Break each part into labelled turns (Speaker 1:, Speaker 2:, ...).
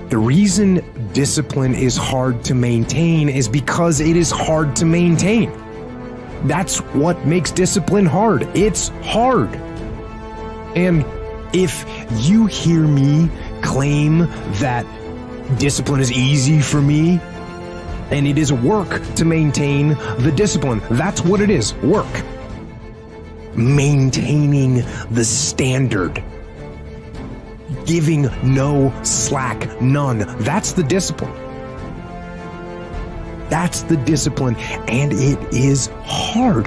Speaker 1: The reason discipline is hard to maintain is because it is hard to maintain. That's what makes discipline hard. It's hard. And if you hear me claim that discipline is easy for me, and it is work to maintain the discipline, that's what it is, work. Maintaining the standard. Giving no slack, none. That's the discipline. That's the discipline, and it is hard.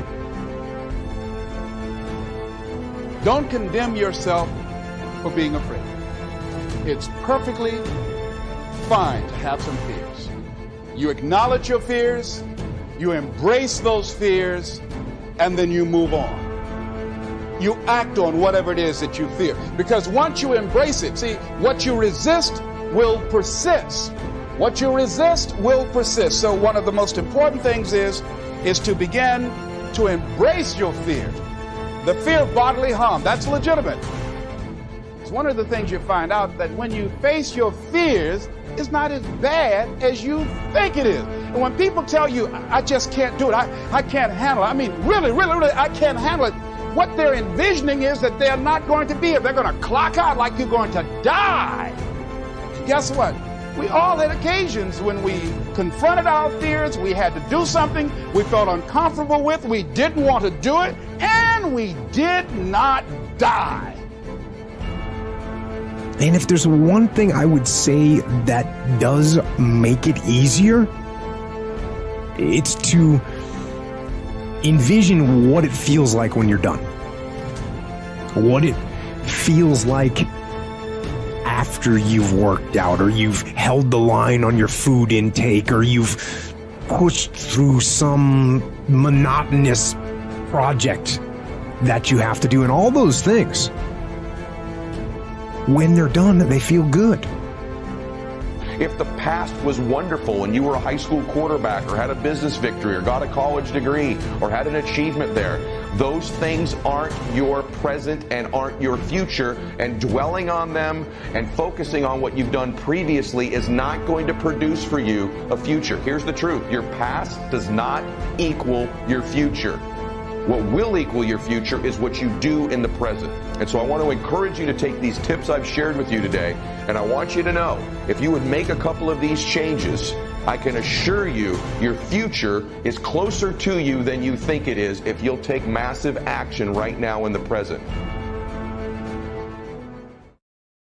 Speaker 2: Don't condemn yourself for being afraid. It's perfectly fine to have some fears. You acknowledge your fears, you embrace those fears, and then you move on. You act on whatever it is that you fear. Because once you embrace it, see, what you resist will persist. What you resist will persist. So one of the most important things is to begin to embrace your fear. The fear of bodily harm, that's legitimate. It's one of the things you find out, that when you face your fears, it's not as bad as you think it is. And when people tell you, I just can't do it, I can't handle it, I mean, really, I can't handle it, what they're envisioning is that they're not going to be here. They're going to clock out like you're going to die. And guess what? We all had occasions when we confronted our fears, we had to do something we felt uncomfortable with, we didn't want to do it, and we did not die.
Speaker 1: And if there's one thing I would say that does make it easier, it's to envision what it feels like when you're done. What it feels like after you've worked out, or you've held the line on your food intake, or you've pushed through some monotonous project that you have to do, and all those things. When they're done, they feel good.
Speaker 3: If the past was wonderful and you were a high school quarterback, or had a business victory, or got a college degree, or had an achievement there, those things aren't your present and aren't your future, and dwelling on them and focusing on what you've done previously is not going to produce for you a future. Here's the truth. Your past does not equal your future. What will equal your future is what you do in the present. And so I want to encourage you to take these tips I've shared with you today, and I want you to know, if you would make a couple of these changes, I can assure you your future is closer to you than you think it is if you'll take massive action right now in the present.